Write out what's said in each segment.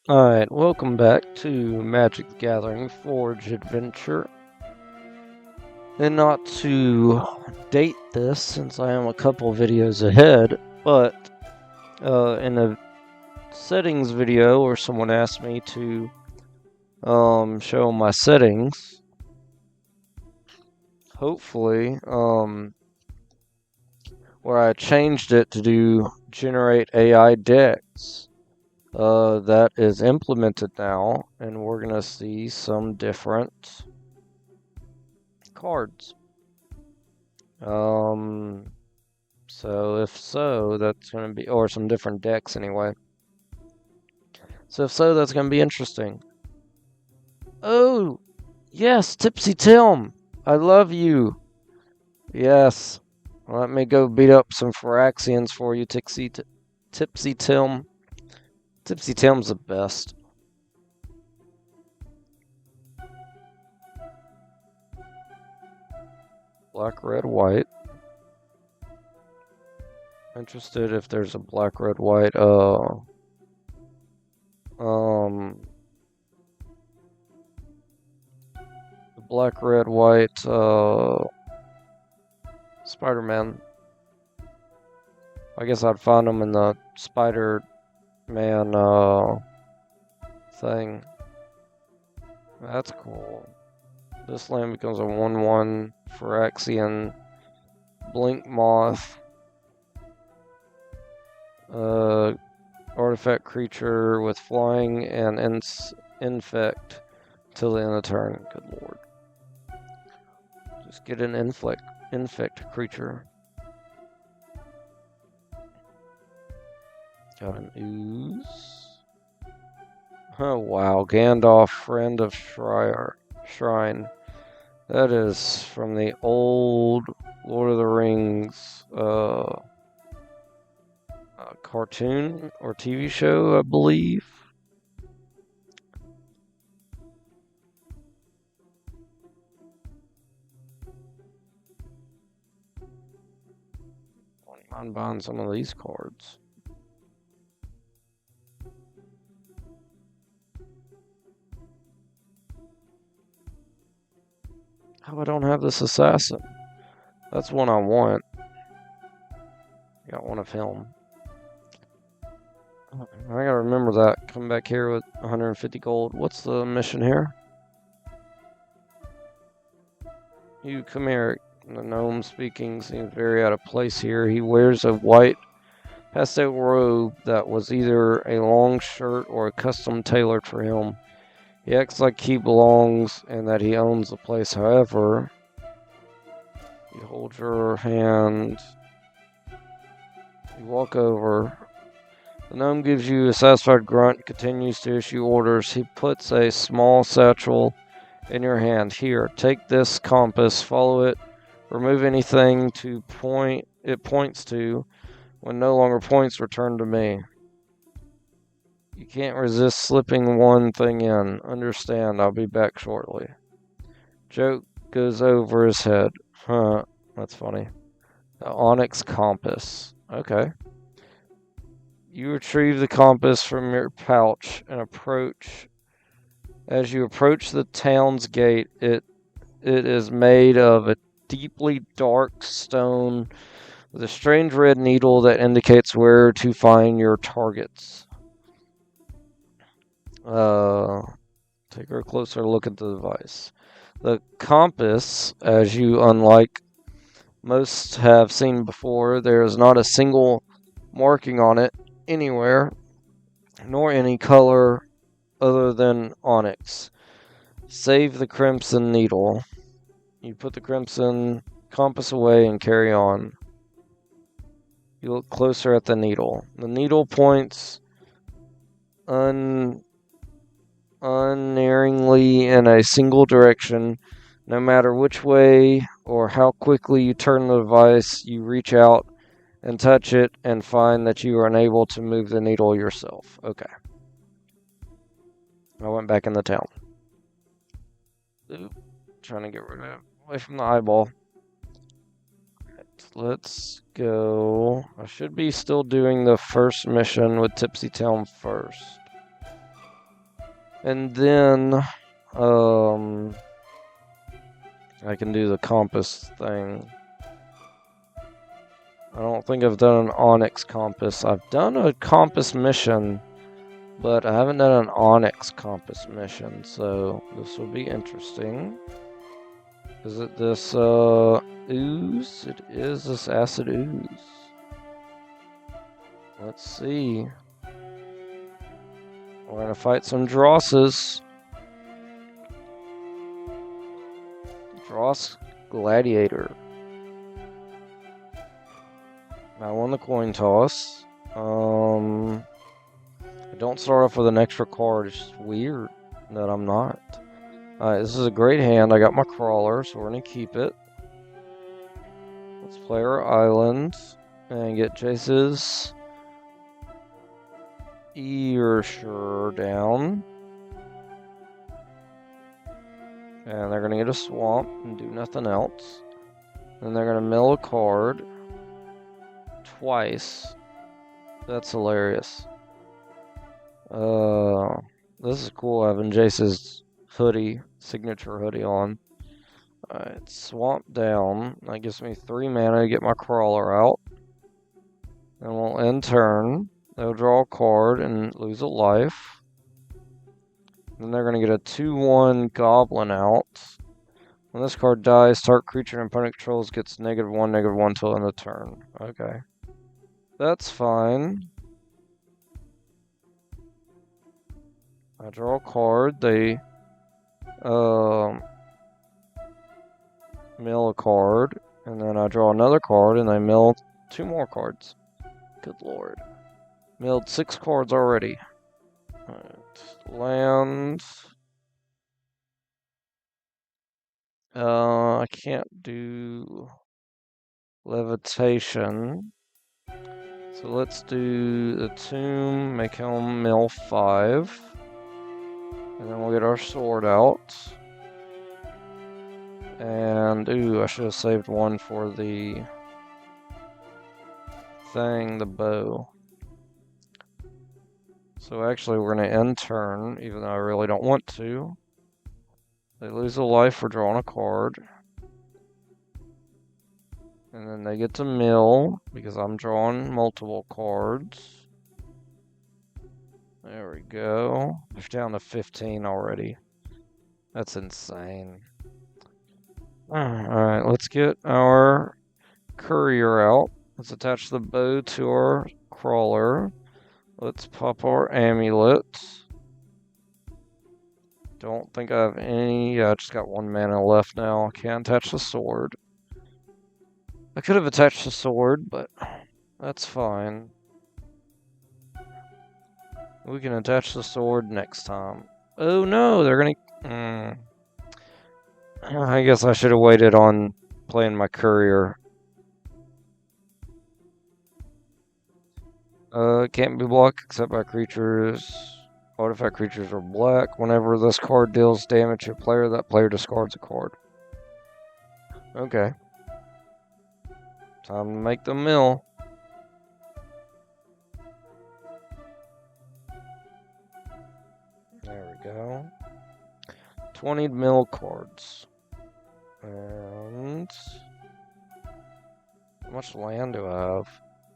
Alright, welcome back to Magic the Gathering Forge Adventure. And not to date this, since I am a couple videos ahead, but in a settings video where someone asked me to show my settings, hopefully, where I changed it to do generate AI decks. That is implemented now, and we're going to see some different cards. So if so, that's going to be, or some different decks anyway. So if so, that's going to be interesting. Oh, yes, Tipsy Tim. I love you. Yes. Let me go beat up some Phyrexians for you, Tipsy Tim. Tipsy Tim's the best. Black, red, white. Interested if there's a black, red, white, the black, red, white, Spider-Man. I guess I'd find them in the Spider-Man, thing. That's cool. This land becomes a 1/1 Phyrexian Blink Moth. Artifact creature with flying and infect till the end of the turn. Good lord. Just get an infect creature. Got an ooze. Oh wow, Gandalf, friend of Shrine. That is from the old Lord of the Rings cartoon or TV show, I believe. Wouldn't mind buying some of these cards. Oh, I don't have this assassin. That's one I want. Got one of him. I gotta remember that. Come back here with 150 gold. What's the mission here? You come here. The gnome speaking seems very out of place here. He wears a white pastel robe that was either a long shirt or a custom tailored for him. He acts like he belongs and that he owns the place. However, you hold your hand. You walk over. The gnome gives you a satisfied grunt, continues to issue orders. He puts a small satchel in your hand. Here, take this compass, follow it, remove anything it points to. When no longer points, return to me. You can't resist slipping one thing in. Understand, I'll be back shortly. Joke goes over his head. Huh, that's funny. The onyx compass. Okay. You retrieve the compass from your pouch and approach. As you approach the town's gate, it is made of a deeply dark stone with a strange red needle that indicates where to find your targets. Take a closer look at the device. The compass, as you unlike most have seen before, there is not a single marking on it anywhere, nor any color other than onyx. Save the crimson needle. You put the crimson compass away and carry on. You look closer at the needle. The needle points unerringly in a single direction. No matter which way or how quickly you turn the device, you reach out and touch it and find that you are unable to move the needle yourself. Okay. I went back in the town. Oop, trying to get rid of it. Away from the eyeball. Right, let's go. I should be still doing the first mission with Tipsy Town first. And then, I can do the compass thing. I don't think I've done an Onyx compass. I've done a compass mission, but I haven't done an Onyx compass mission, so this will be interesting. Is it this, ooze? It is this acid ooze. Let's see. We're gonna fight some Drosses. Dross Gladiator. I won the coin toss. I don't start off with an extra card. It's just weird that I'm not. Alright, this is a great hand. I got my crawler, so we're gonna keep it. Let's play our island and get Jace's Earsure down. And they're gonna get a swamp and do nothing else. Then they're gonna mill a card twice. That's hilarious. This is cool having Jace's hoodie, signature hoodie on. Alright, swamp down. That gives me 3 mana to get my crawler out. Then we'll end turn. They'll draw a card and lose a life. Then they're going to get a 2/1 goblin out. When this card dies, target creature and opponent controls gets -1/-1 till end of turn. Okay. That's fine. I draw a card. They mill a card. And then I draw another card and they mill 2 more cards. Good lord. Milled 6 cards already. Alright. Land. I can't do levitation. So let's do the tomb, make him mill 5. And then we'll get our sword out. And, ooh, I should have saved 1 for the thing, the bow. So actually we're going to end turn, even though I really don't want to. They lose a life for drawing a card. And then they get to mill, because I'm drawing multiple cards. There we go. They're down to 15 already. That's insane. Alright, let's get our courier out. Let's attach the bow to our crawler. Let's pop our amulet. Don't think I have any. Yeah, I just got 1 mana left now. I can't attach the sword. I could have attached the sword, but that's fine. We can attach the sword next time. Oh no, they're gonna... I guess I should have waited on playing my courier. Can't be blocked except by creatures. Artifact creatures are black. Whenever this card deals damage to a player, that player discards a card. Okay. Time to make the mill. There we go. 20 mill cards. And... how much land do I have?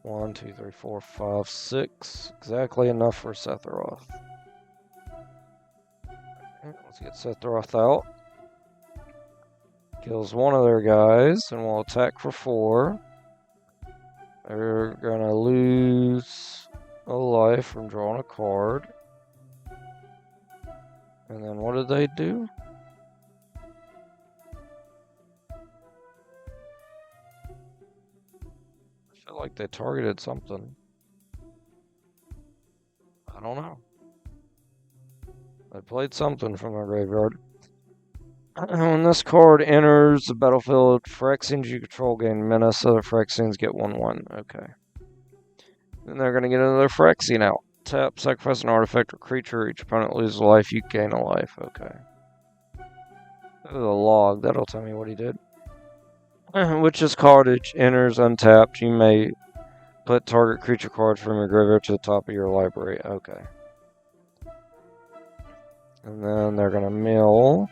1, 2, 3, 4, 5, 6. Exactly enough for Sephiroth. Okay, let's get Sephiroth out. Kills one of their guys, and we'll attack for 4. They're gonna lose a life from drawing a card. And then what did they do? I feel like they targeted something. I don't know. They played something from their graveyard. When this card enters the battlefield, Phyrexians you control gain menace, other Phyrexians get 1/1. Okay. Then they're going to get another Phyrexian out. Tap, sacrifice an artifact or creature. Each opponent loses a life, you gain a life. Okay. The log, that'll tell me what he did. Witch's Cottage enters untapped. You may put target creature cards from your graveyard to the top of your library. Okay. And then they're going to mill.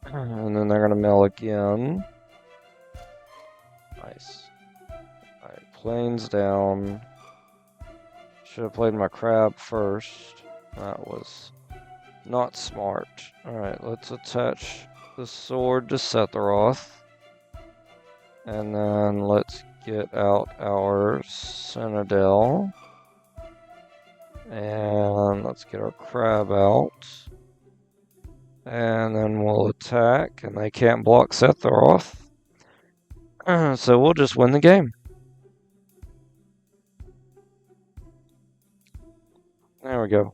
And then they're going to mill again. Nice. Alright, planes down. Should have played my crab first. That was not smart. Alright, let's attach the sword to Sephiroth. And then let's get out our Citadel. And let's get our crab out. And then we'll attack, and they can't block Sephiroth. So we'll just win the game. There we go.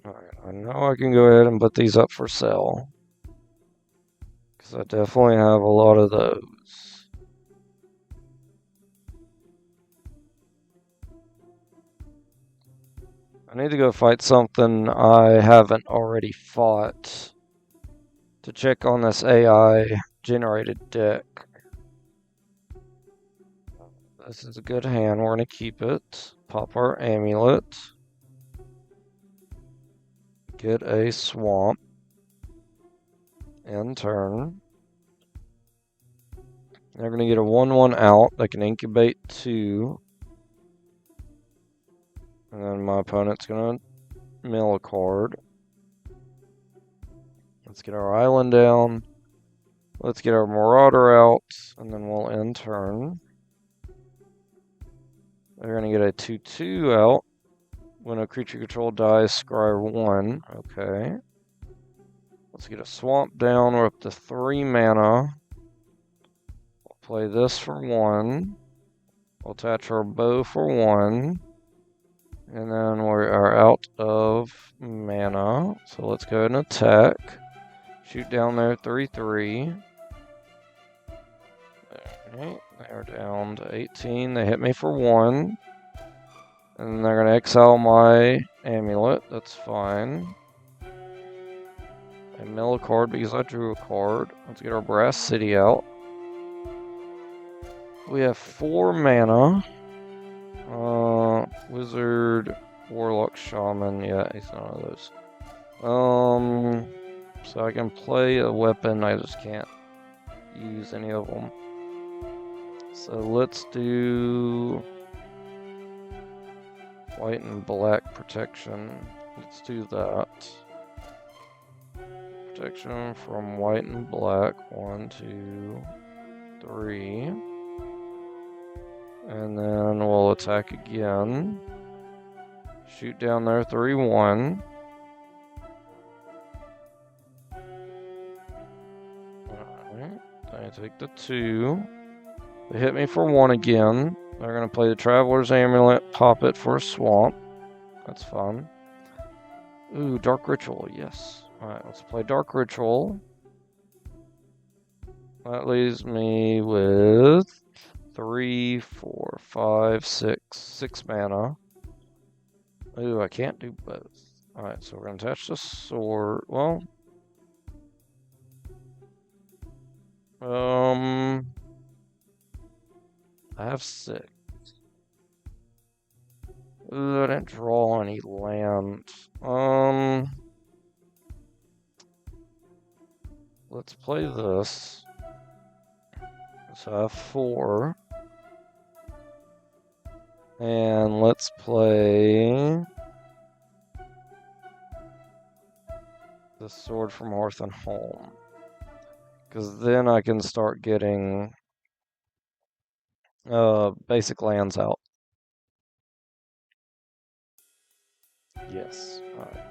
Alright, I know I can go ahead and put these up for sale. Because I definitely have a lot of those. I need to go fight something I haven't already fought to check on this AI generated deck. This is a good hand, we're going to keep it. Pop our amulet. Get a swamp. End turn. They're going to get a 1/1 out. They can incubate 2. And then my opponent's going to mill a card. Let's get our island down. Let's get our Marauder out. And then we'll end turn. They're going to get a 2/2 out. When a creature control dies, scry 1. Okay. Let's get a swamp down. We're up to 3 mana. We'll play this for 1. We'll attach our bow for 1. And then we are out of mana. So let's go ahead and attack. Shoot down there 3/3. Alright, they're down to 18. They hit me for 1. And they're going to exile my amulet. That's fine. I mill a card because I drew a card. Let's get our Brass City out. We have 4 mana. Wizard, Warlock, Shaman. Yeah, he's none of those. So I can play a weapon. I just can't use any of them. So let's do white and black protection. Let's do that. Protection from white and black. 1, 2, 3. And then we'll attack again. Shoot down there 3/1. Alright. I take the 2. They hit me for 1 again. They're going to play the Traveler's Amulet, pop it for a swamp. That's fun. Ooh, Dark Ritual, yes. Alright, let's play Dark Ritual. That leaves me with 3, 4, 5, 6 mana. Ooh, I can't do both. Alright, so we're going to attach the sword. Well, I have 6. Ooh, I didn't draw any land. Let's play this. So I have 4. And let's play the Sword from Hearth and Home. Because then I can start getting basic lands out. Yes. Alright.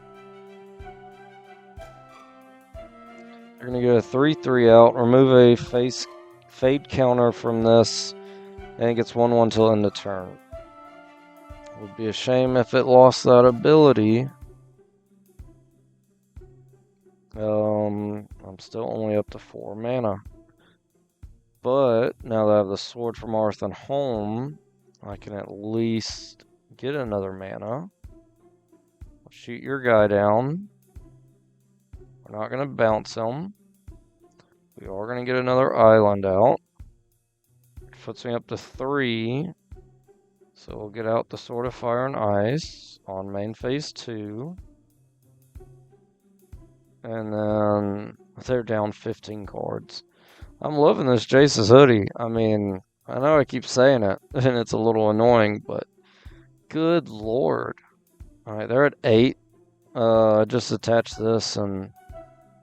You're going to get a 3/3 out, remove a fade counter from this, and it gets 1/1 till end of turn. It would be a shame if it lost that ability. I'm still only up to 4 mana. But now that I have the Sword from Hearth and Home, I can at least get another mana. Shoot your guy down. We're not going to bounce him. We are going to get another island out. Which puts me up to 3. So we'll get out the Sword of Fire and Ice on main phase 2. And then they're down 15 cards. I'm loving this Jace's hoodie. I mean, I know I keep saying it, and it's a little annoying, but good lord. Alright, they're at 8. Just attach this, and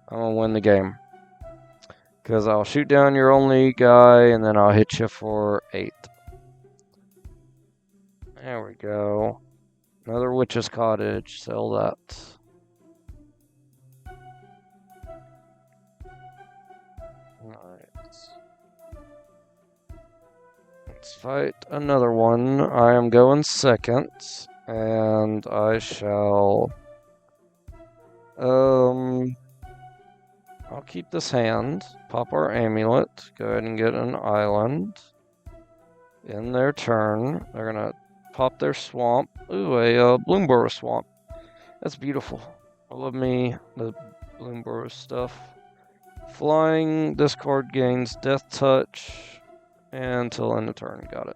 I'm going to win the game. Because I'll shoot down your only guy, and then I'll hit you for 8. There we go. Another Witch's Cottage. Sell that. Alright. Let's fight another one. I am going second. And I shall... I'll keep this hand. Pop our amulet. Go ahead and get an island. In their turn, they're gonna pop their swamp. Ooh, a Bloomburrow swamp. That's beautiful. I love me the Bloomburrow stuff. Flying, this card gains Death Touch until end of turn. Got it.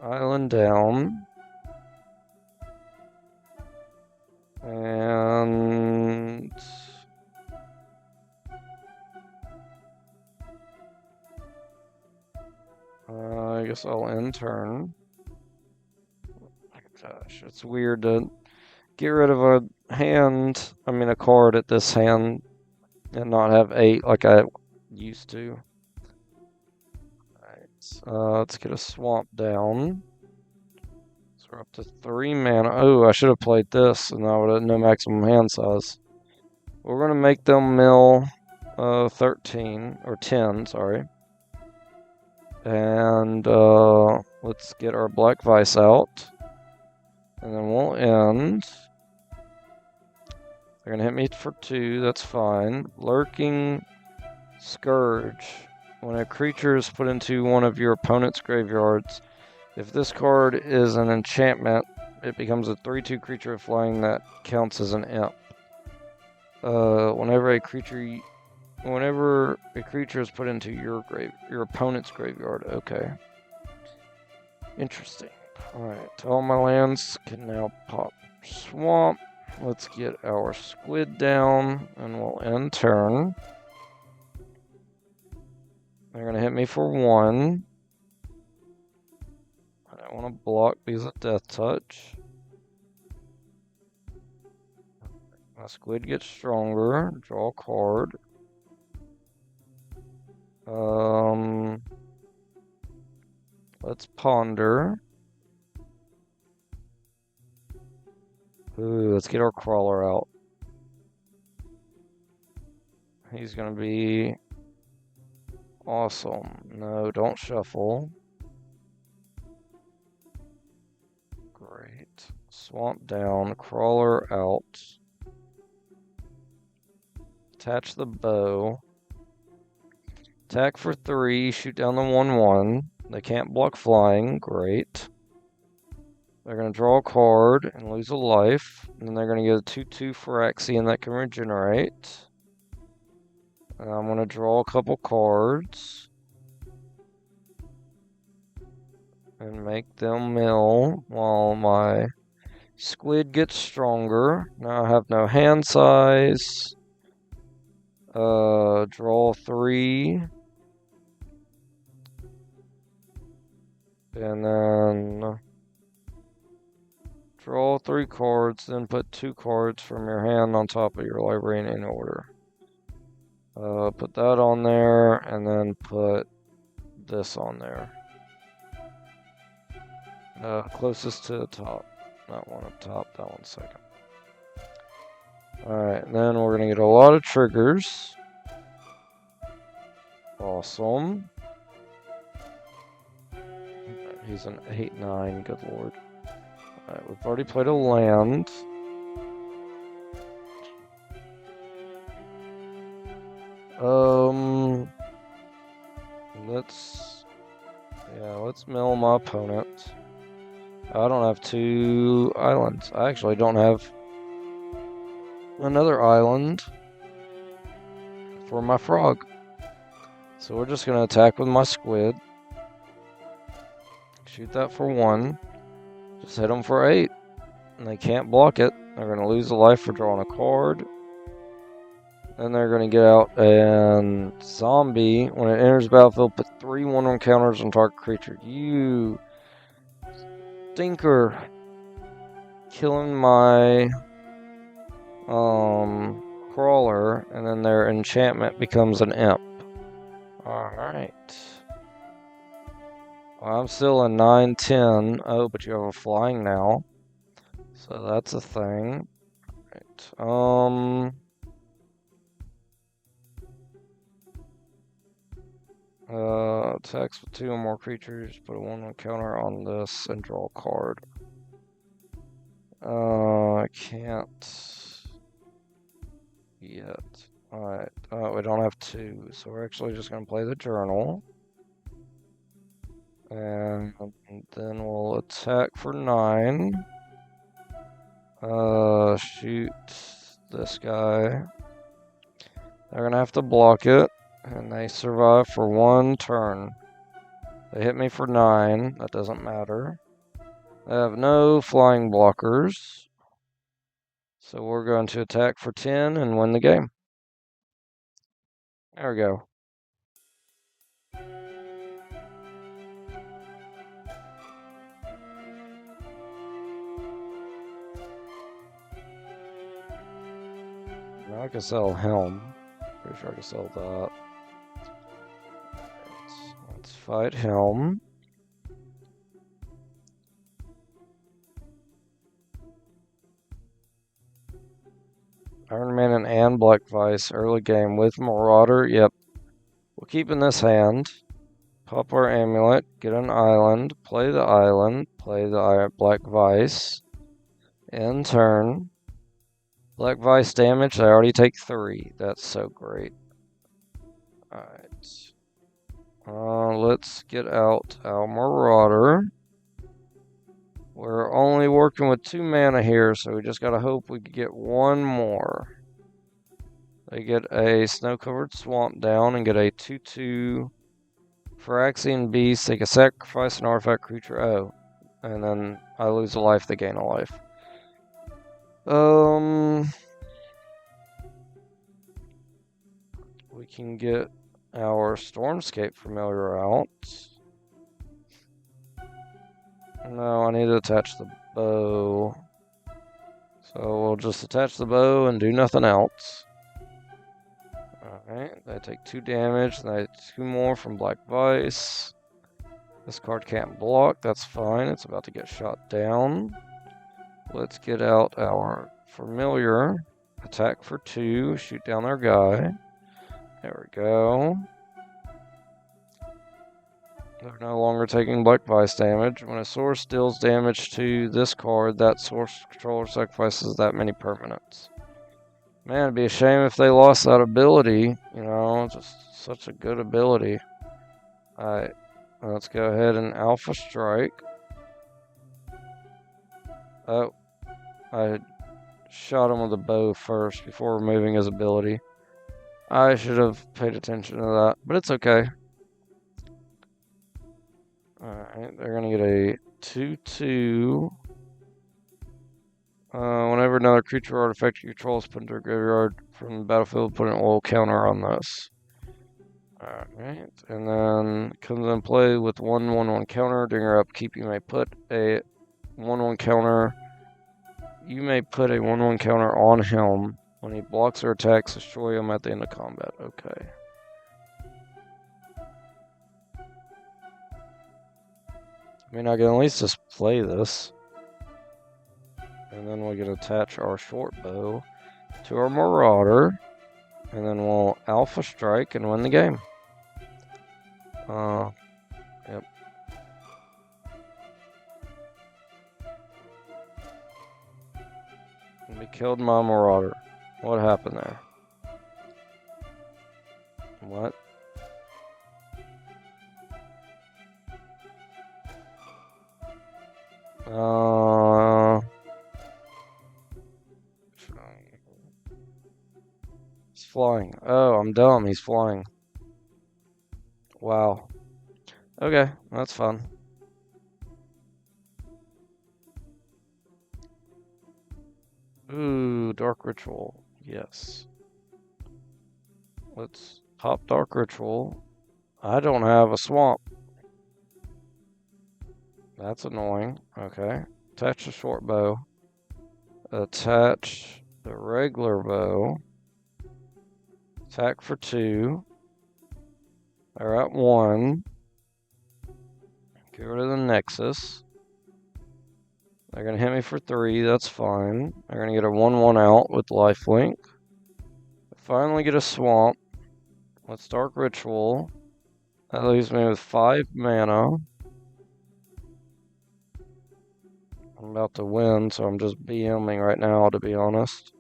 Right. Island down. And I guess I'll end turn. Gosh, it's weird to get rid of a card at this hand and not have 8 like I used to. Alright, let's get a swamp down. So we're up to 3 mana. Oh, I should have played this, and I would have no maximum hand size. We're going to make them mill 13, or 10, sorry. And let's get our Black Vice out. And then we'll end. They're going to hit me for 2, that's fine. Lurking Scourge. When a creature is put into one of your opponent's graveyards, if this card is an enchantment, it becomes a 3/2 creature flying that counts as an imp. Whenever a creature is put into your opponent's graveyard. Okay. Interesting. Alright, all my lands can now pop swamp. Let's get our squid down, and we'll end turn. They're going to hit me for 1. I don't want to block because of Death Touch. My squid gets stronger. Draw a card. Let's ponder. Ooh, let's get our crawler out. He's gonna be awesome. No, don't shuffle. Great. Swamp down, crawler out. Attach the bow. Attack for 3, shoot down the 1/1. They can't block flying. Great. They're going to draw a card and lose a life. And then they're going to get a 2/2 Phyrexian that can regenerate. And I'm going to draw a couple cards. And make them mill while my squid gets stronger. Now I have no hand size. Draw 3. And then draw 3 cards, then put 2 cards from your hand on top of your library in order. Put that on there, and then put this on there. Closest to the top. That one up top, that one second. Alright, then we're going to get a lot of triggers. Awesome. He's an 8/9, good lord. Alright, we've already played a land. Let's mill my opponent. I don't have 2 islands. I actually don't have another island for my frog. So we're just going to attack with my squid. shoot that for 1. Just hit them for 8. And they can't block it. They're going to lose a life for drawing a card. Then they're going to get out and zombie. When it enters the battlefield, put 3 1/1 counters on target creature. You stinker. Killing my crawler, and then their enchantment becomes an imp. Alright. Well, I'm still a 9/10. Oh, but you have a flying now. So that's a thing. Right. Attacks with 2 or more creatures, put a 1/1 counter on this and draw a card. I can't yet. Alright, we don't have 2, so we're actually just going to play the journal. And then we'll attack for 9. Shoot this guy. They're going to have to block it, and they survive for 1 turn. They hit me for 9, that doesn't matter. They have no flying blockers. So we're going to attack for 10 and win the game. There we go. Now I can sell Helm. Pretty sure I can sell that. Let's fight Helm. Iron Man and Black Vice early game with Marauder. Yep. We're keeping this hand. Pop our amulet, get an island, play the Black Vice. End turn. Black Vice damage, I already take 3. That's so great. Alright. Let's get out our Marauder. We're only working with 2 mana here, so we just gotta hope we can get 1 more. They get a snow-covered swamp down and get a 2/2 Phyrexian Beast. They can sacrifice an artifact creature. Oh, and then I lose a life, they gain a life. We can get our Stormscape Familiar out. No, I need to attach the bow. So we'll just attach the bow and do nothing else. Alright, they take 2 damage, and they take 2 more from Black Vice. This card can't block, that's fine, it's about to get shot down. Let's get out our Familiar. Attack for 2, shoot down their guy. There we go. They're no longer taking Black Vice damage. When a source deals damage to this card, that source controller sacrifices that many permanents. Man, it'd be a shame if they lost that ability. You know, just such a good ability. Alright, let's go ahead and Alpha Strike. Oh, I shot him with a bow first before removing his ability. I should have paid attention to that, but it's okay. Alright, they're going to get a 2/2. Whenever another creature or artifact you control is put into a graveyard from the battlefield, put an oil counter on this. Alright, and then comes in play with 1/1/1 counter. During your upkeep, you may put a 1/1 counter. You may put a 1/1 counter on him. When he blocks or attacks, destroy him at the end of combat. Okay. I mean, I can at least just play this. And then we can attach our short bow to our Marauder. And then we'll Alpha Strike and win the game. Yep. We killed my Marauder. What happened there? What? He's flying. Oh, I'm dumb. He's flying. Wow. Okay, that's fun. Ooh, Dark Ritual. Yes. Let's pop Dark Ritual. I don't have a swamp. That's annoying. Okay. Attach the short bow. Attach the regular bow. Attack for 2. They're at 1. Get rid of the Nexus. They're going to hit me for 3. That's fine. They're going to get a 1/1 out with lifelink. Finally get a swamp. Let's Dark Ritual. That leaves me with 5 mana. I'm about to win, so I'm just BMing right now, to be honest.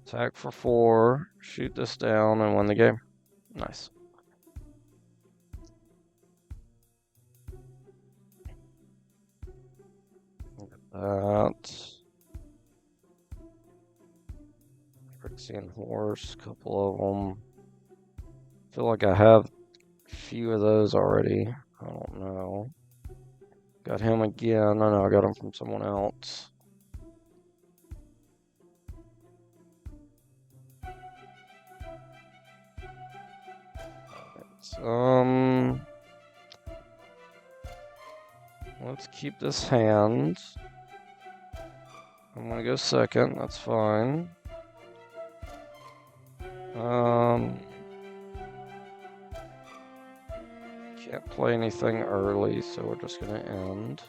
Attack for 4. Shoot this down and win the game. Nice. Look at that. Phyrexian Horse, couple of them. I feel like I have a few of those already. I don't know. Got him again. I know I got him from someone else. Let's keep this hand. I'm gonna go second. That's fine. Can't play anything early, so we're just gonna end.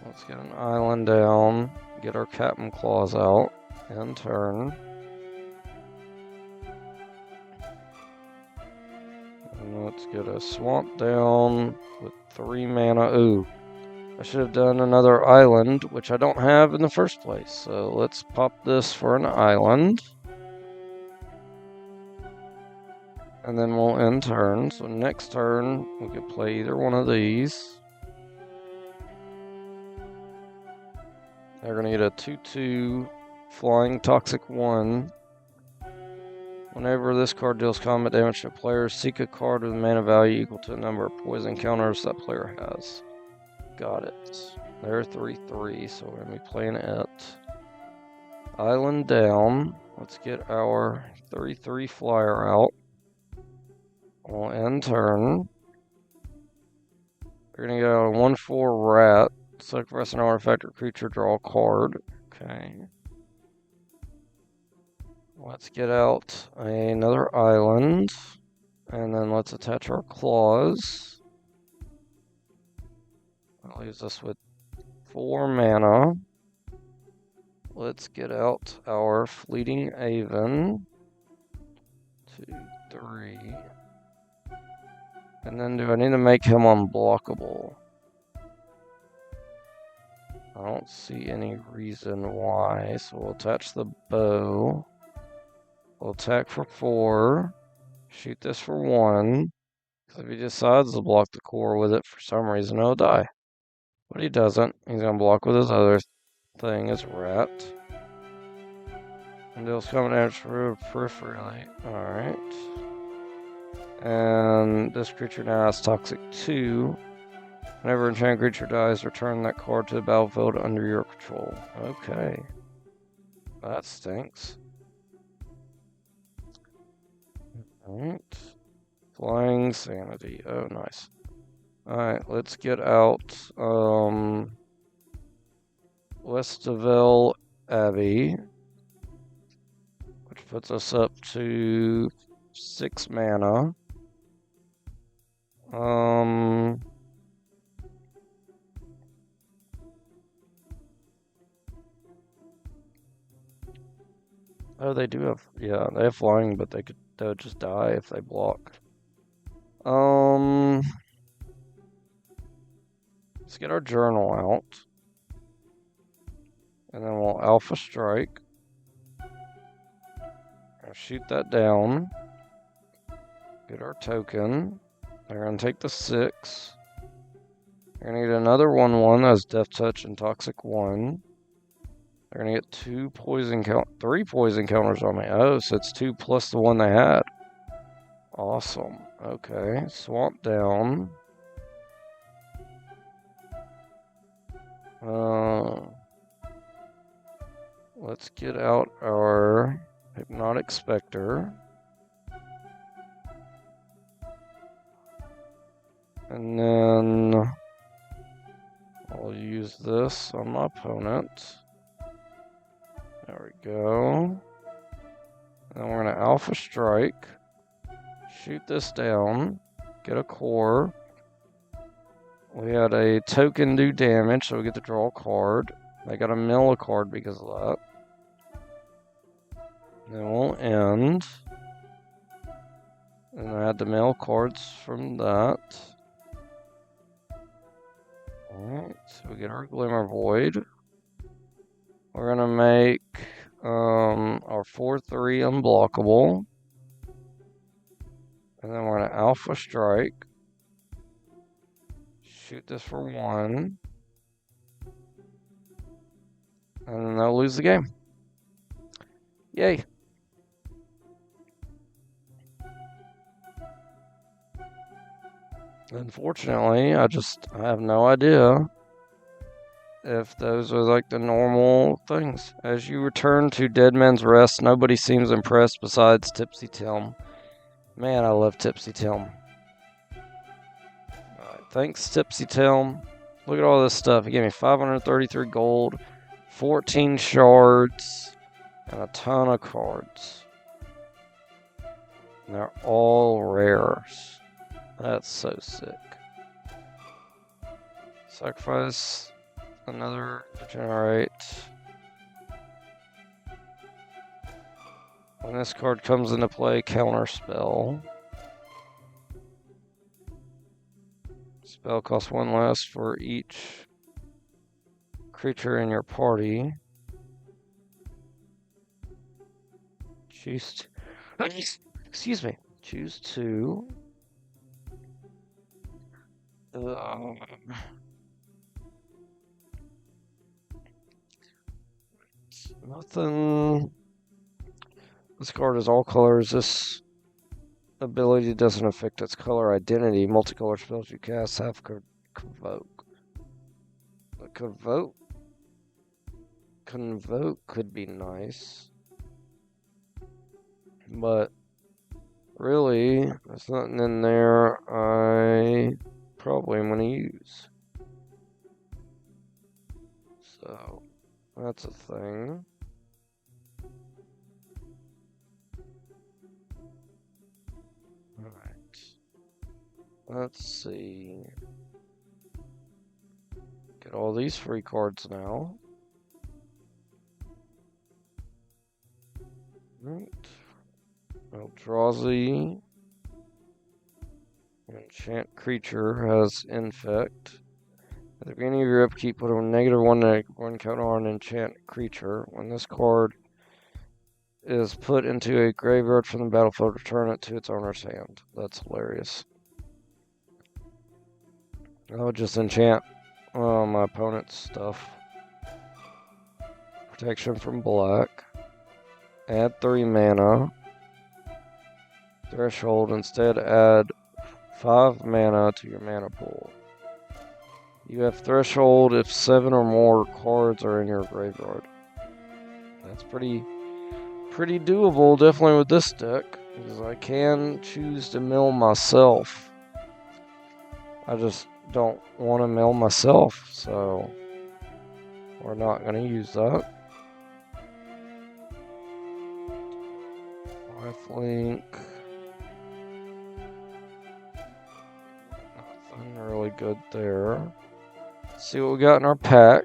Let's get an island down, get our Captain Claws out, end turn. And let's get a swamp down with 3 mana. Ooh, I should have done another island, which I don't have in the first place. So let's pop this for an island. And then we'll end turn. So next turn, we could play either one of these. They're going to get a 2/2 flying toxic 1. Whenever this card deals combat damage to a player, seek a card with mana value equal to the number of poison counters that player has. Got it. They're 3/3, so we're going to be playing it. Island down. Let's get our 3/3 flyer out. We'll end turn. We're going to go a 1/4 rat. Sacrifice an artifact or creature, draw a card. Okay. Let's get out another island. And then let's attach our claws. That leaves us with 4 mana. Let's get out our Fleeting Aven. 2, 3. And then do I need to make him unblockable? I don't see any reason why, so we'll attach the bow. We'll attack for 4. Shoot this for 1. Because if he decides to block the core with it for some reason, he'll die. But he doesn't. He's going to block with his other thing, his rat. And deals combat damage peripherally. Alright. And this creature now has Toxic 2. Whenever an enchanted creature dies, return that card to the battlefield under your control. Okay. That stinks. Alright. Flying Sanity. Oh, nice. Alright, let's get out Westavel Abbey, which puts us up to 6 mana. Oh, they do have, yeah, they have flying, but they would just die if they block. Let's get our journal out. And then we'll Alpha Strike. I'll shoot that down. Get our token. They're going to take the 6. They're going to get another 1/1 that has Death Touch and Toxic 1. They're going to get 3 poison counters on me. Oh, so it's 2 plus the one they had. Awesome. Okay, swamp down. let's get out our Hypnotic Spectre. And then I'll use this on my opponent. There we go. Then we're going to Alpha Strike. Shoot this down. Get a core. We had a token do damage, so we get to draw a card. I got to mill a card because of that. Then we'll end. And I had to mill cards from that. Alright, so we get our Glimmer Void. We're going to make our 4-3 unblockable. And then we're going to Alpha Strike. Shoot this for 1. And then they'll lose the game. Yay. Unfortunately, I have no idea if those are like the normal things. As you return to Dead Man's Rest, nobody seems impressed besides Tipsy Tim. Man, I love Tipsy Tim. Alright, thanks Tipsy Tim. Look at all this stuff. He gave me 533 gold, 14 shards, and a ton of cards. And they're all rares. That's so sick. Sacrifice another Regenerate. When this card comes into play, counter spell. Spell costs 1 less for each creature in your party. Choose excuse me. Choose 2. Nothing. This card is all colors. This ability doesn't affect its color identity. Multicolor spells you cast have convoke. Convoke could be nice. But really, there's nothing in there I probably am going to use. So, that's a thing. Alright. Let's see. Get all these free cards now. Right. Eldrazi. Enchant creature has infect. At the beginning of your upkeep, put a -1/-1 counter on an enchant creature. When this card is put into a graveyard from the battlefield, return it to its owner's hand. That's hilarious. I would just enchant my opponent's stuff. Protection from black. Add 3 mana. Threshold. Instead, add 5 mana to your mana pool. You have Threshold if 7 or more cards are in your graveyard. That's pretty doable, definitely with this deck, because I can choose to mill myself. I just don't want to mill myself, so we're not going to use that. Lifelink. Nothing really good there. Let's see what we got in our pack.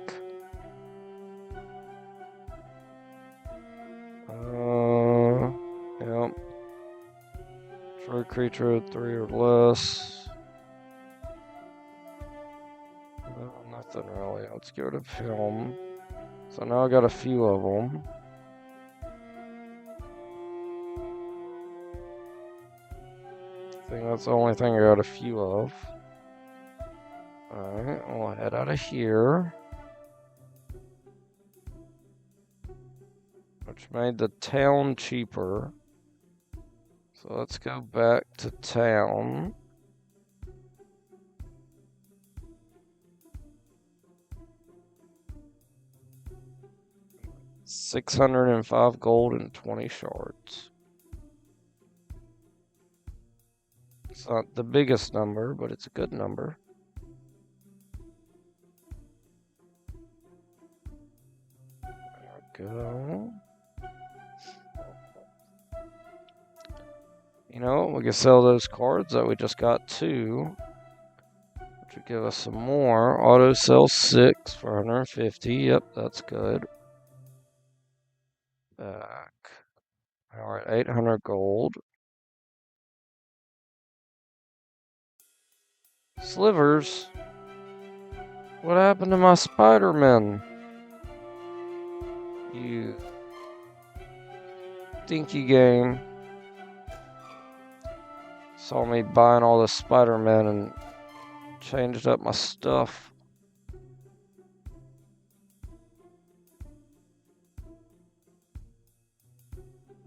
Yep. True creature with 3 or less. Nothing really. Let's get rid of him. So now I got a few of them. I think that's the only thing I got a few of. Alright, we'll head out of here. Which made the town cheaper. So let's go back to town. Let's 605 gold and 20 shards. It's not the biggest number, but it's a good number. There we go. You know, we can sell those cards that we just got 2, which would give us some more. Auto sell 6 for 150. Yep, that's good. Back. Alright, 800 gold. Slivers? What happened to my Spider-Man? You stinky game. Saw me buying all the Spider-Man and changed up my stuff.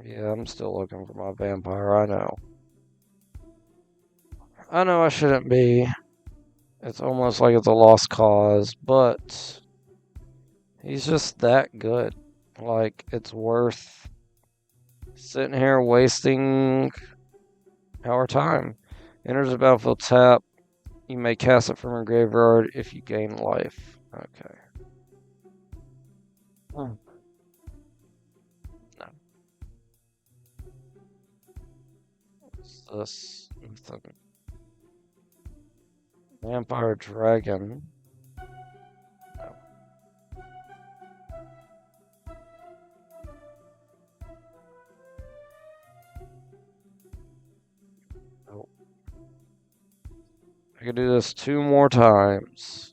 Yeah, I'm still looking for my vampire, I know. I know I shouldn't be. It's almost like it's a lost cause, but he's just that good. Like, it's worth sitting here wasting our time. Enters the battlefield tap. You may cast it from your graveyard if you gain life. Okay. No. What's this? Vampire Dragon. No. Nope. I could do this 2 more times.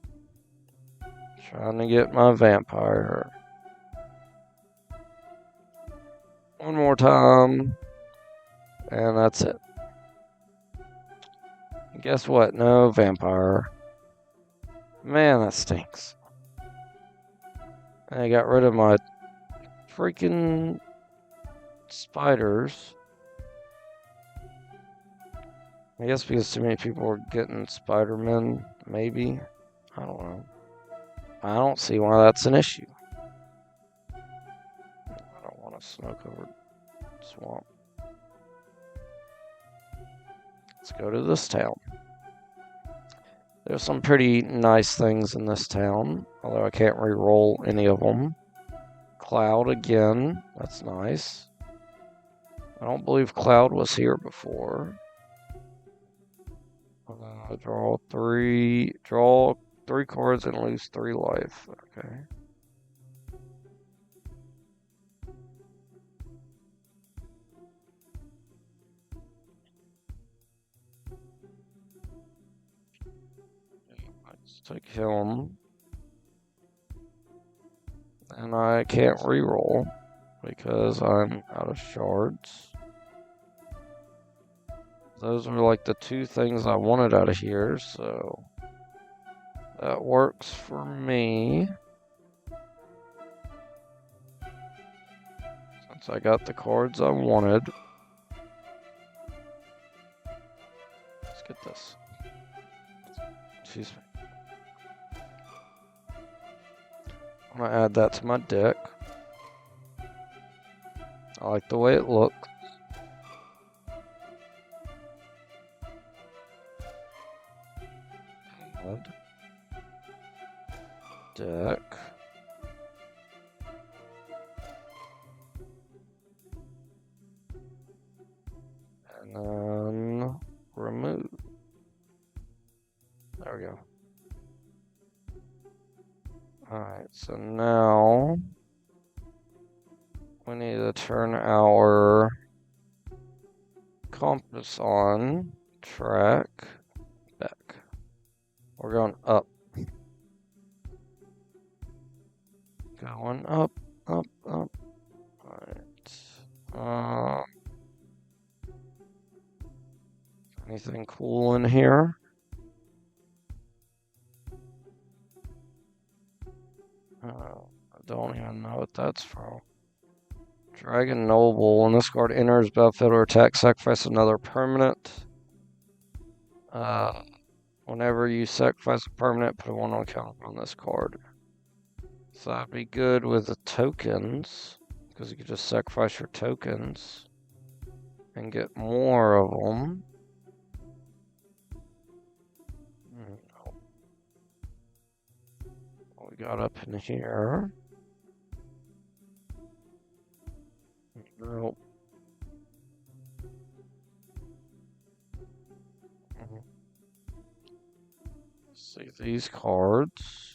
Trying to get my vampire. 1 more time. And that's it. And guess what? No vampire. Man, that stinks. I got rid of my freaking spiders. I guess because too many people were getting Spider-Man, maybe. I don't know. I don't see why that's an issue. I don't want a snow-covered swamp. Let's go to this town. There's some pretty nice things in this town, although I can't re-roll any of them. Cloud again, that's nice. I don't believe Cloud was here before. Draw 3 cards and lose 3 life. Okay. Let's take him. And I can't re-roll because I'm out of shards. Those are like the 2 things I wanted out of here, so that works for me. Since I got the cards I wanted. Let's get this. Excuse me. I'm gonna add that to my deck. I like the way it looks. Deck. And then remove. There we go. Alright, so now we need to turn our compass on. Track. Back. We're going up. Going up, up, up. Alright. Anything cool in here? I don't even know what that's from. Dragon Noble. When this card enters battlefield or attack, sacrifice another permanent. Whenever you sacrifice a permanent, put a 1 on counter on this card. So that'd be good with the tokens, because you could just sacrifice your tokens and get more of them. What we got up in here? Nope. See these cards.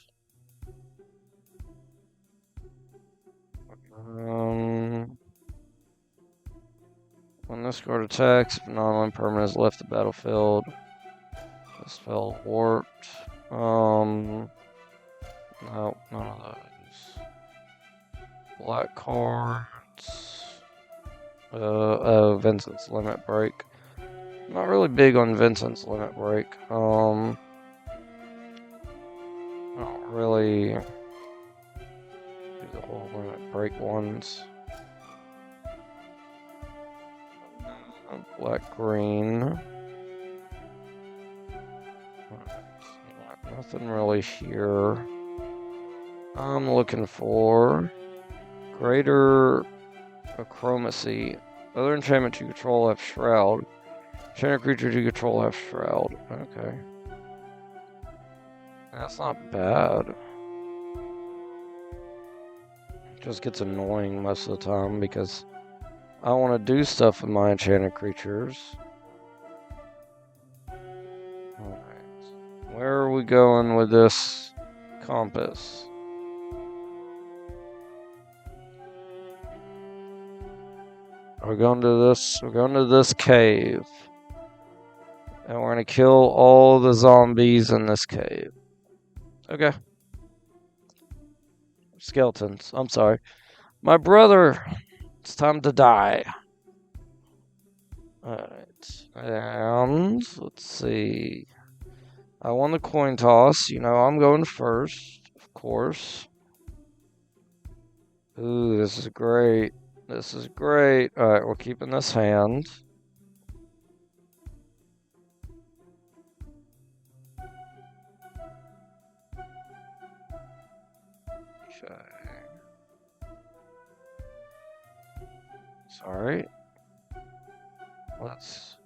When this card attacks, if non-land permanent has left the battlefield, the spell warped. No, none of those. Black cards. Vincent's Limit Break. Not really big on Vincent's Limit Break. Not really do the whole Limit Break ones. Black green. Nothing really here. I'm looking for greater achromacy. Other enchantment you control have Shroud. Enchanted creature you control have Shroud. Okay. That's not bad. It just gets annoying most of the time because I want to do stuff with my enchanted creatures. Alright. Where are we going with this compass? We're going to this cave. And we're going to kill all the zombies in this cave. Okay. Skeletons. I'm sorry. My brother. It's time to die. Alright. And let's see. I won the coin toss. You know, I'm going first, of course. Ooh, this is great. This is great. Alright, we're keeping this hand. Okay. Sorry. Let's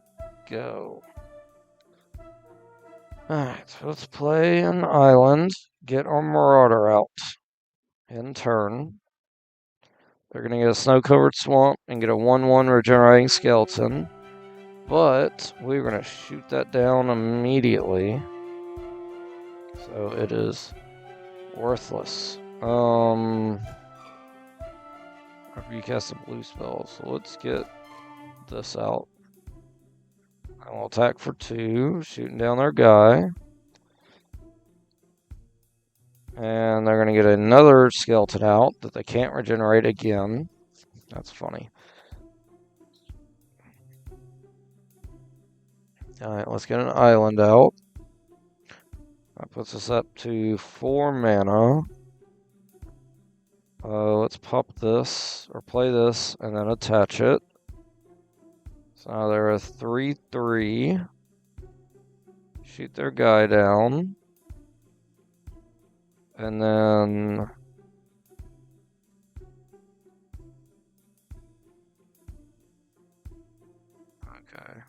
go. Alright, so let's play an island. Get our Marauder out. In turn. They're going to get a snow-covered swamp and get a 1/1 regenerating skeleton. But we're going to shoot that down immediately. So it is worthless. After you cast a blue spell. So let's get this out. I will attack for 2, shooting down their guy. And they're going to get another skeleton out that they can't regenerate again. That's funny. Alright, let's get an island out. That puts us up to 4 mana. Let's pop this, or play this, and then attach it. So now they're a 3/3. Shoot their guy down. And then... Okay.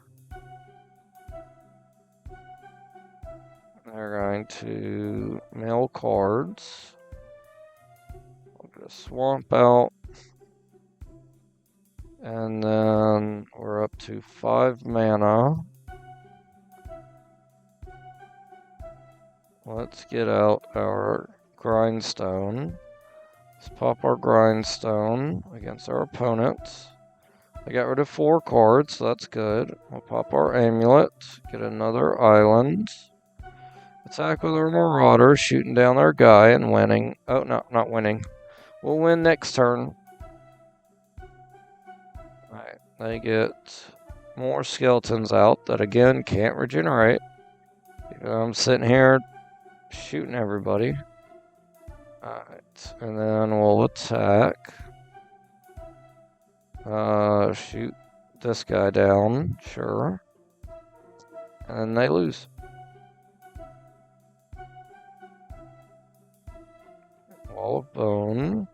They're going to mail cards. I'll get a swamp out. And then we're up to 5 mana. Let's get out our grindstone. Let's pop our grindstone against our opponents. I got rid of 4 cards, so that's good. We'll pop our amulet, get another island. Attack with our Marauder, shooting down our guy and winning. Oh, no, not winning. We'll win next turn. Alright, they get more skeletons out that again can't regenerate. I'm sitting here shooting everybody. Alright, and then we'll attack. Shoot this guy down, sure. And they lose. Wall of bone.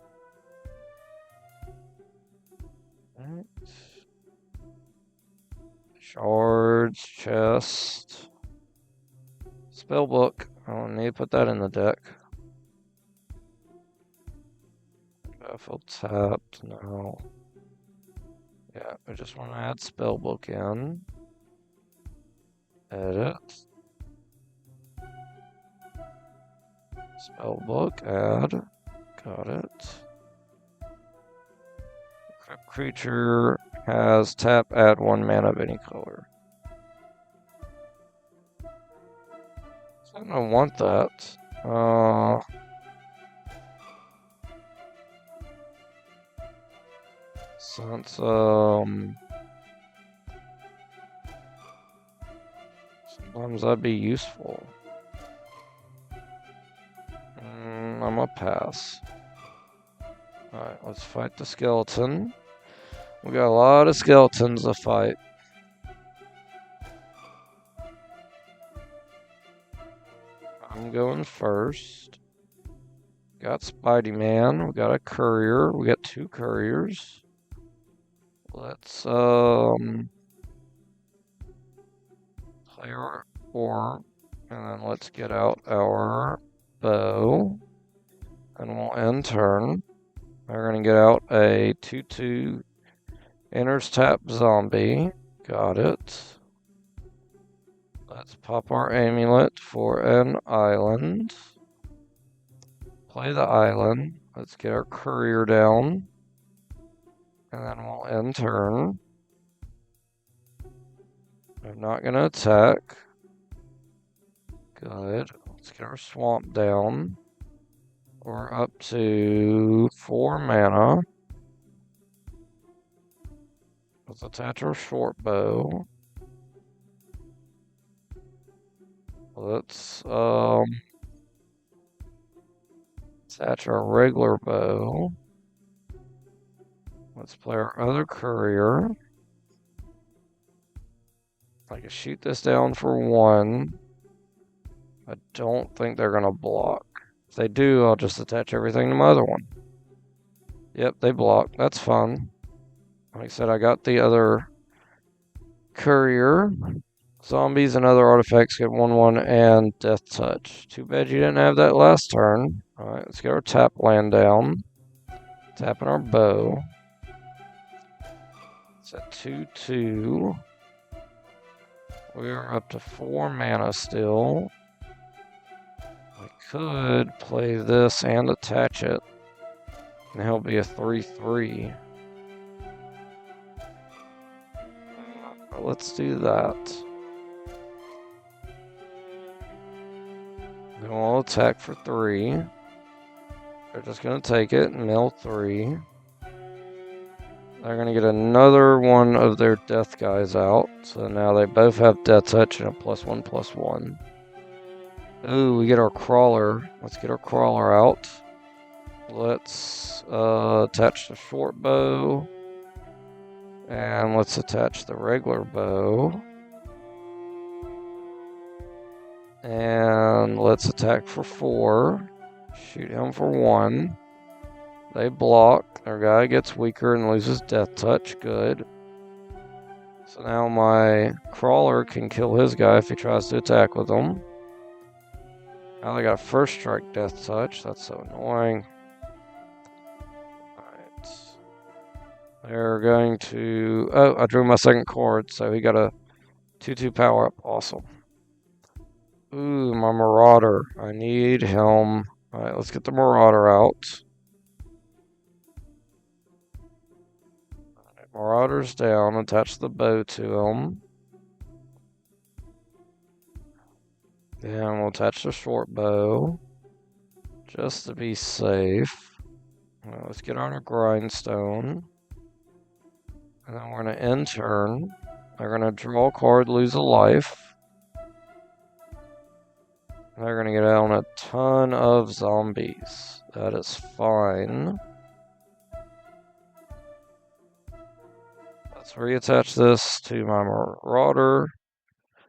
Right. Shards, chest, spellbook. I don't need to put that in the deck. Battlefield tapped, no. Yeah, I just want to add spellbook in. Edit. Spellbook, add. Got it. Creature has tap, add 1 mana of any color. I don't want that. Since, sometimes that'd be useful. I'm gonna pass. Alright, let's fight the skeleton. We got a lot of skeletons to fight. I'm going first. Got Spidey Man. We got a courier. We got 2 couriers. Let's play our orb, and then let's get out our bow, and we'll end turn. We're gonna get out a 2/2 enters tap zombie. Got it. Let's pop our amulet for an island. Play the island. Let's get our courier down. And then we'll end turn. I'm not going to attack. Good. Let's get our swamp down. We're up to 4 mana. Let's attach our short bow. Let's attach our regular bow. Let's play our other courier. I can shoot this down for 1. I don't think they're going to block. If they do, I'll just attach everything to my other one. Yep, they block. That's fun. Like I said, I got the other courier. Zombies and other artifacts get 1/1 and death touch. Too bad you didn't have that last turn. Alright, let's get our tap land down. Tapping our bow. It's at 2/2. We are up to 4 mana still. I could play this and attach it, and he'll be a 3/3. Let's do that. Then we'll attack for 3. They're just going to take it and mill 3. They're going to get another one of their death guys out. So now they both have death touch and a +1/+1. Ooh, we get our crawler. Let's get our crawler out. Let's attach the short bow. And let's attach the regular bow. And let's attack for 4. Shoot him for 1. They block. Their guy gets weaker and loses death touch. Good. So now my crawler can kill his guy if he tries to attack with him. Now they got first strike death touch. That's so annoying. Alright. They're going to... Oh, I drew my second card, so he got a 2/2 power up. Awesome. Ooh, my Marauder. I need him. Alright, let's get the Marauder out. Alright, Marauder's down. Attach the bow to him. Then we'll attach the short bow. Just to be safe. Right, let's get on a grindstone. And then we're going to end turn. They're going to draw a card, lose a life. They're going to get out on a ton of zombies. That is fine. Let's reattach this to my Marauder.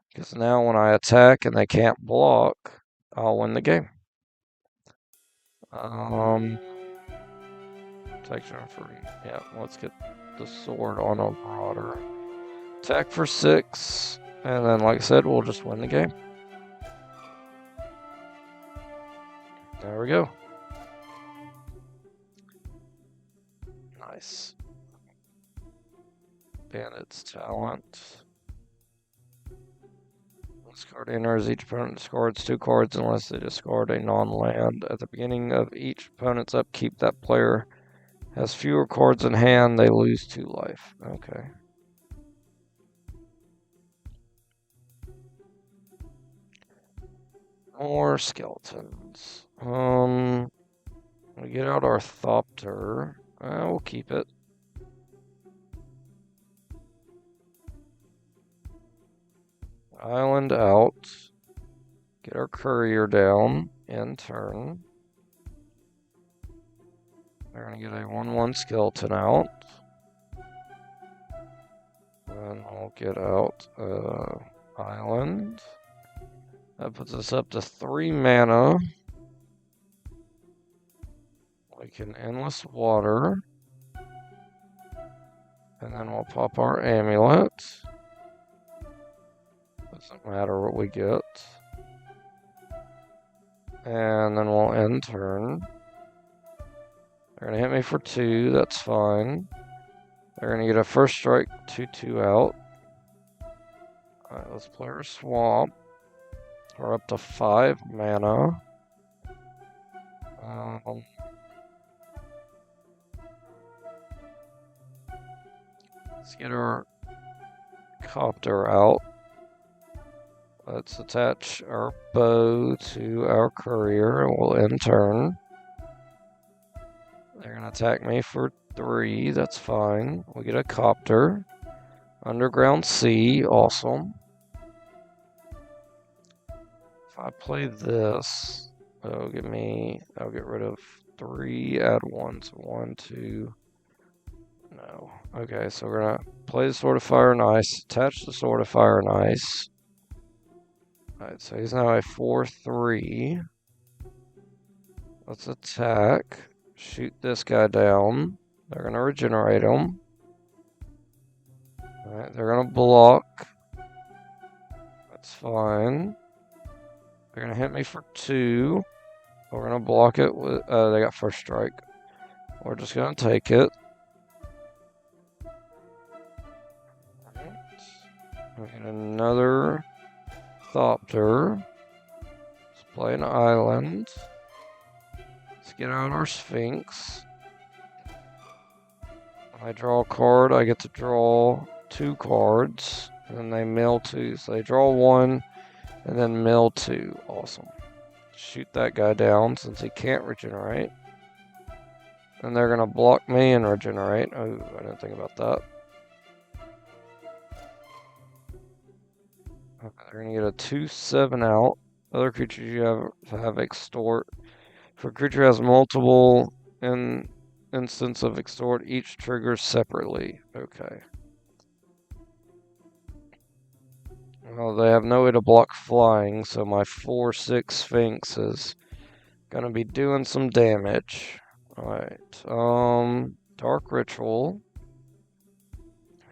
Because now when I attack and they can't block, I'll win the game. Protection for, yeah, let's get the sword on a Marauder. Attack for 6, and then, like I said, we'll just win the game. There we go. Nice. Bandit's Talent. This card enters, each opponent discards 2 cards unless they discard a non-land. At the beginning of each opponent's upkeep, that player has fewer cards in hand, they lose 2 life. Okay. More skeletons. We get out our Thopter. We'll keep it. Island out. Get our courier down. End turn. They're going to get a 1/1 skeleton out. Then we'll get out Island. That puts us up to 3 mana. We can Endless Water. And then we'll pop our Amulet. Doesn't matter what we get. And then we'll end turn. They're going to hit me for 2, that's fine. They're going to get a first strike 2/2 out. Alright, let's play our Swamp. We're up to 5 mana. Let's get our Copter out. Let's attach our bow to our courier and we'll end turn. They're going to attack me for 3, that's fine. We get a Copter. Underground Sea, awesome. If I play this, it'll get rid of 3, add 1, so 1, 2. No. Okay, so we're gonna play the Sword of Fire and Ice, attach the Sword of Fire and Ice. Alright, so he's now a 4/3. Let's attack. Shoot this guy down. They're gonna regenerate him. Alright, they're gonna block. That's fine. They're gonna hit me for 2. We're gonna block it with, they got first strike. We're just gonna take it. Alright. We get another Thopter. Let's play an Island. Let's get out our Sphinx. When I draw a card, I get to draw 2 cards. And then they mill 2. So they draw 1 and then mill 2. Awesome. Shoot that guy down since he can't regenerate. And they're going to block me and regenerate. Oh, I didn't think about that. Okay, they're going to get a 2/7 out. Other creatures you have extort. If a creature has multiple instance of extort, each triggers separately. Okay. Well, they have no way to block flying, so my 4/6 Sphinx is gonna be doing some damage. Alright. Dark Ritual.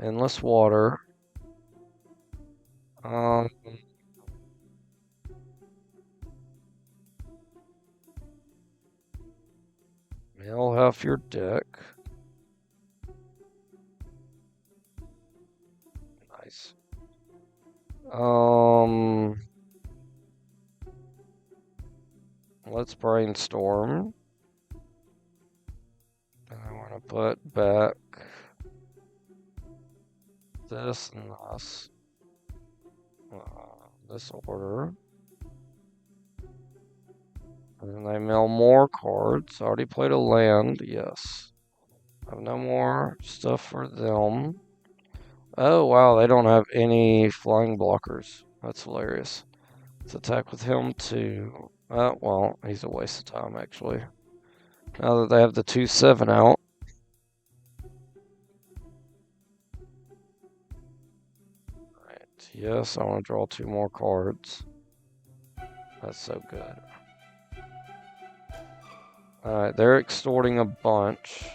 Endless Water. Mill half your deck. Nice. Let's brainstorm. And I want to put back this and this order. And then I mill more cards. Already played a land, yes. I have no more stuff for them. Oh, wow, they don't have any flying blockers. That's hilarious. Let's attack with him too. Well, he's a waste of time, actually. Now that they have the 2/7 out. Alright, yes, I want to draw 2 more cards. That's so good. Alright, they're extorting a bunch.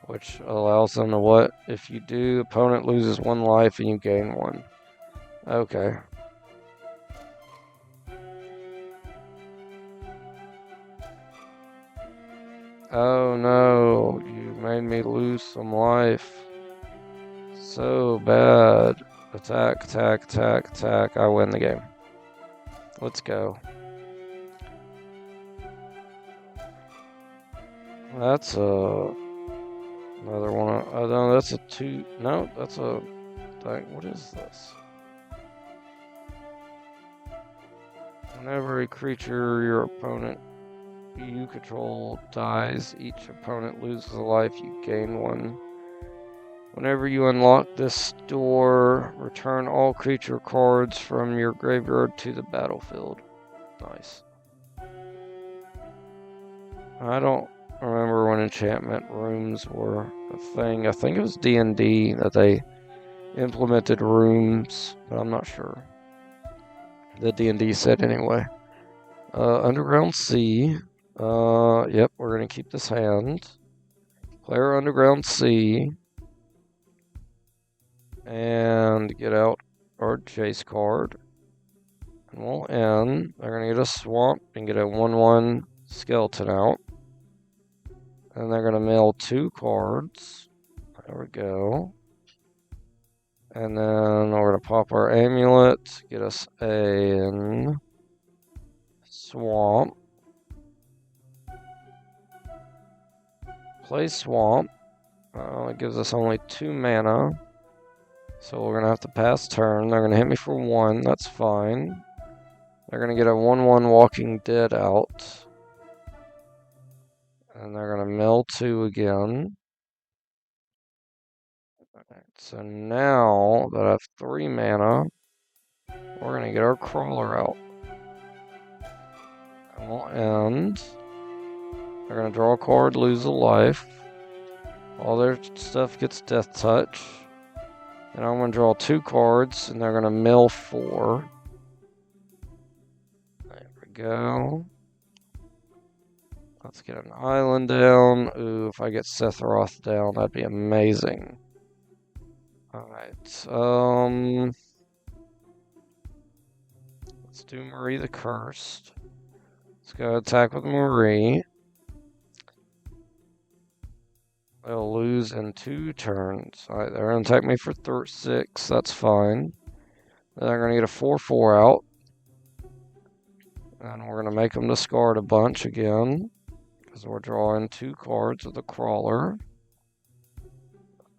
which allows them to what? If you do, opponent loses 1 life and you gain 1. Okay. Oh no, you made me lose some life. So bad. Attack, attack, attack, attack. I win the game. Let's go. That's another one. No, that's a 2. No, that's a thing. What is this? Whenever a creature your opponent you control dies, each opponent loses a life, you gain 1. Whenever you unlock this door, return all creature cards from your graveyard to the battlefield. Nice. I don't remember when enchantment rooms were a thing. I think it was D&D that they implemented rooms, but I'm not sure. The D&D said anyway. Underground Sea. Yep, we're going to keep this hand. Player Underground Sea. And get out our chase card. And we'll end. They're going to get a swamp and get a 1/1 skeleton out. And they're going to mill 2 cards. There we go. And then we're going to pop our amulet, get us a swamp. Play swamp. It gives us only 2 mana. So we're going to have to pass turn. They're going to hit me for 1. That's fine. They're going to get a 1/1 Walking Dead out. And they're going to mill 2 again. Alright, so now that I have 3 mana, we're going to get our crawler out. And we'll end. They're going to draw a card, lose a life. All their stuff gets death touch. And I'm going to draw 2 cards, and they're going to mill 4. There we go. Let's get an island down. Ooh, if I get Sephiroth down, that'd be amazing. Alright, let's do Marie the Cursed. Let's go attack with Marie. They'll lose in 2 turns. Alright, they're going to attack me for 6. That's fine. Then they're going to get a 4/4 out. And we're going to make them discard a bunch again. Because we're drawing 2 cards with a crawler.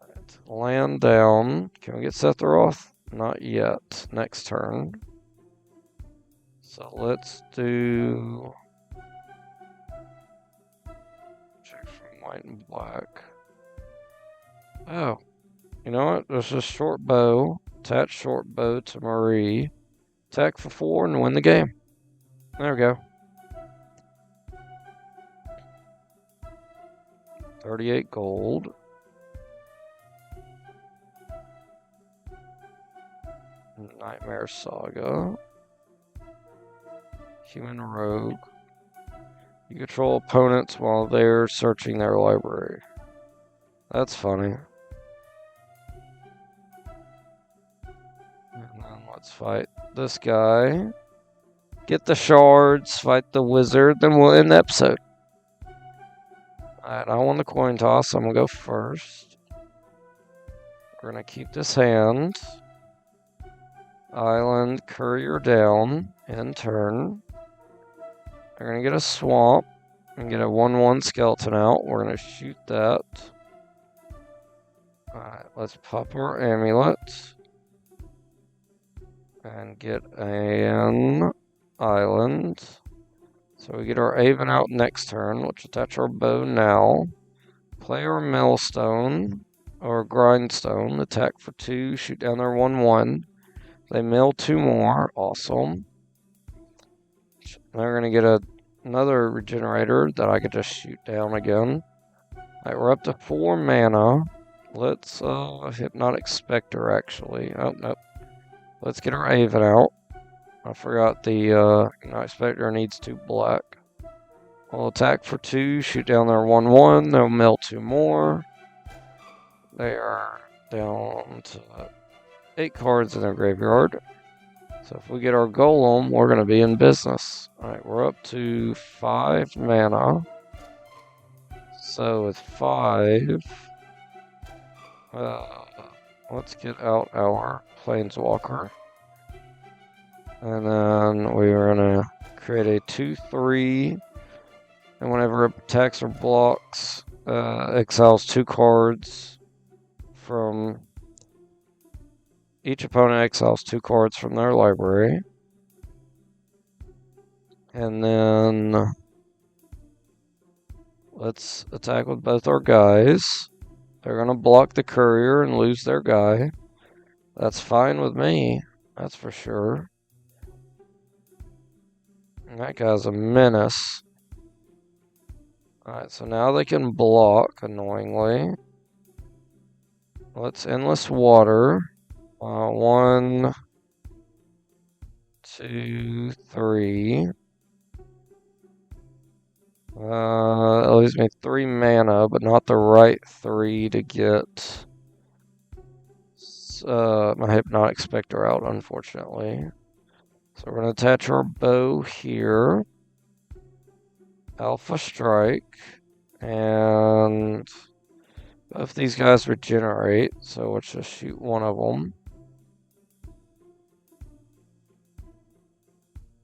Right, land down. Can we get Sephiroth? Not yet. Next turn. So let's do... check from white and black. Oh, you know what? There's a short bow. Attach short bow to Marie. Attack for 4 and win the game. There we go. 38 gold. Nightmare Saga. Human Rogue. You control opponents while they're searching their library. That's funny. And then let's fight this guy. Get the shards, fight the wizard, then we'll end the episode. Alright, I won the coin toss, so I'm going to go first. We're going to keep this hand. Island, courier down, end turn. They're going to get a swamp and get a 1/1 skeleton out. We're going to shoot that. Alright, let's pop our amulet. And get an island. So we get our Avon out next turn. Let's attach our bow now. Play our millstone or grindstone. Attack for 2. Shoot down their 1/1. They mill 2 more. Awesome. They're going to get another regenerator that I could just shoot down again. Alright, we're up to 4 mana. Let's Hypnotic Spectre actually. Oh, nope. Let's get our Avon out. I forgot the Hypnotic Spectre needs 2 black. I'll attack for 2, shoot down their 1/1. They'll mill 2 more. They are down to 8 cards in their graveyard. So if we get our golem, we're going to be in business. Alright, we're up to 5 mana. So with 5, let's get out our Planeswalker. And then we're going to create a 2/3. And whenever it attacks or blocks, exiles 2 cards from... Each opponent exiles 2 cards from their library. And then... let's attack with both our guys. They're going to block the courier and lose their guy. That's fine with me. That's for sure. And that guy's a menace. Alright, so now they can block, annoyingly. Let's Endless Water. 1, 2, 3. It leaves me 3 mana, but not the right 3 to get my Hypnotic Spectre out, unfortunately. So we're going to attach our bow here. Alpha Strike. And both these guys regenerate, so let's just shoot one of them.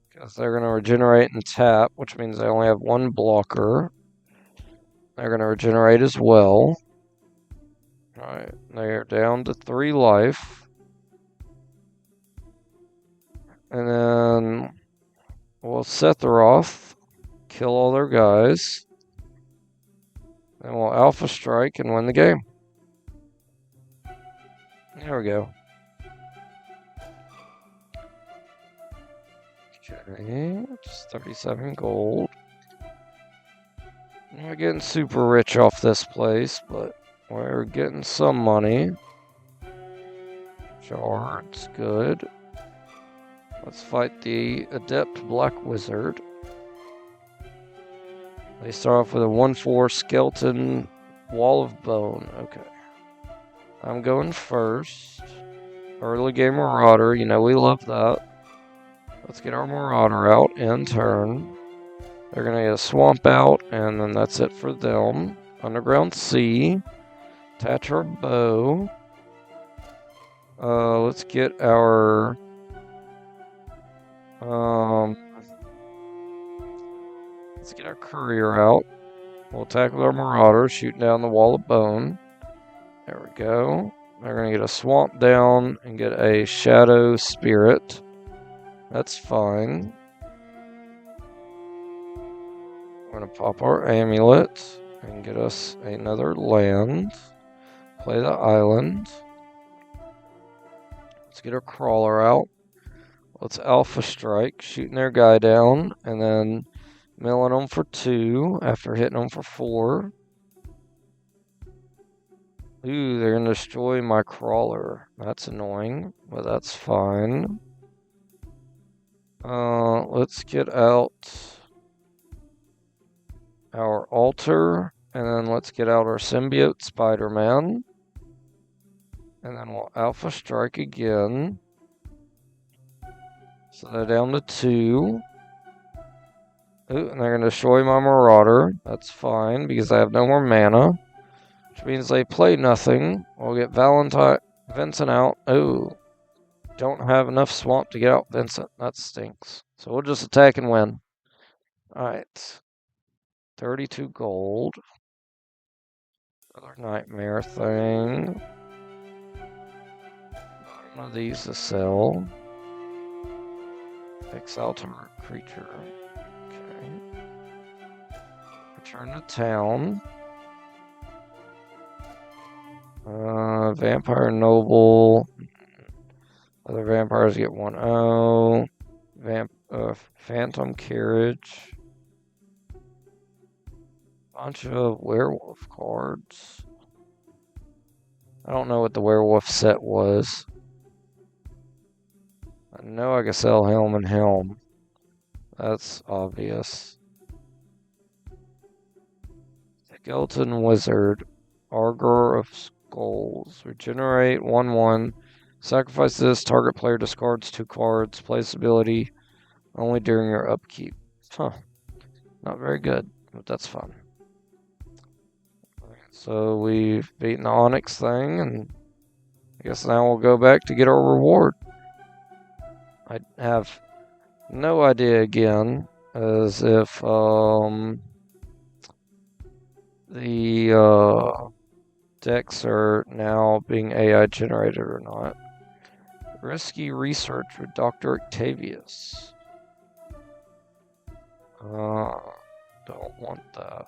Because they're going to regenerate and tap, which means they only have 1 blocker. They're going to regenerate as well. Alright, they're down to 3 life. And then we'll Sephiroth, kill all their guys. And we'll Alpha Strike and win the game. There we go. Okay, just 37 gold. We're getting super rich off this place, but we're getting some money. Shards, good. Let's fight the Adept Black Wizard. They start off with a 1/4 Skeleton Wall of Bone. Okay. I'm going first. Early game Marauder, you know we love that. Let's get our Marauder out in turn. They're going to get a Swamp out, and then that's it for them. Underground Sea. Attach our bow. Let's get our... let's get our courier out. We'll attack with our Marauder, shooting down the Wall of Bone. There we go. They're going to get a Swamp down and get a Shadow Spirit. That's fine. We're going to pop our Amulet and get us another land. Play the island. Let's get our Crawler out. Let's Alpha Strike, shooting their guy down, and then milling them for 2 after hitting them for 4. Ooh, they're going to destroy my Crawler. That's annoying, but that's fine. Let's get out our Altar, and then let's get out our Symbiote Spider-Man. And then we'll Alpha Strike again. So they're down to 2. Ooh, and they're going to destroy my Marauder. That's fine, because I have no more mana. Which means they play nothing. We'll get Vincent out. Oh, don't have enough swamp to get out Vincent. That stinks. So we'll just attack and win. Alright. 32 gold. Another nightmare thing. One of these to sell. Exile target creature. Okay. Return to town. Vampire Noble. Other vampires get 1/0. Phantom Carriage. Bunch of werewolf cards. I don't know what the werewolf set was. I know I can sell Helm and Helm. That's obvious. Skeleton Wizard. Augur of goals. Regenerate 1/1. Sacrifice this. Target player discards 2 cards. Place ability only during your upkeep. Huh. Not very good, but that's fun. So we've beaten the Onyx thing, and I guess now we'll go back to get our reward. I have no idea again as if the decks are now being AI generated or not. Risky research with Dr. Octavius. Don't want that.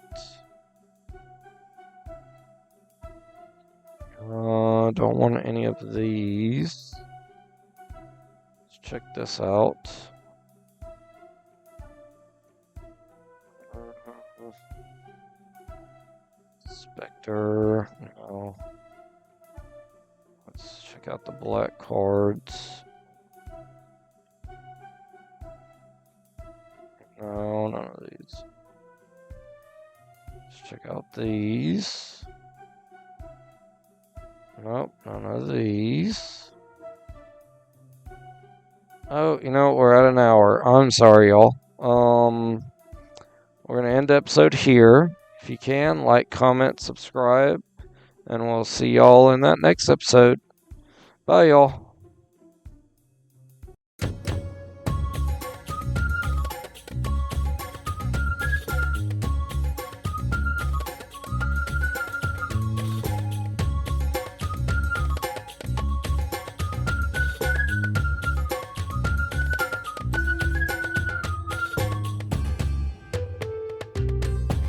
Don't want any of these. Let's check this out. Spectre, no. Let's check out the black cards. No, none of these. Let's check out these. Nope, none of these. Oh, you know, we're at an hour. I'm sorry, y'all. We're going to end the episode here. If you can, like, comment, subscribe, and we'll see y'all in that next episode. Bye, y'all.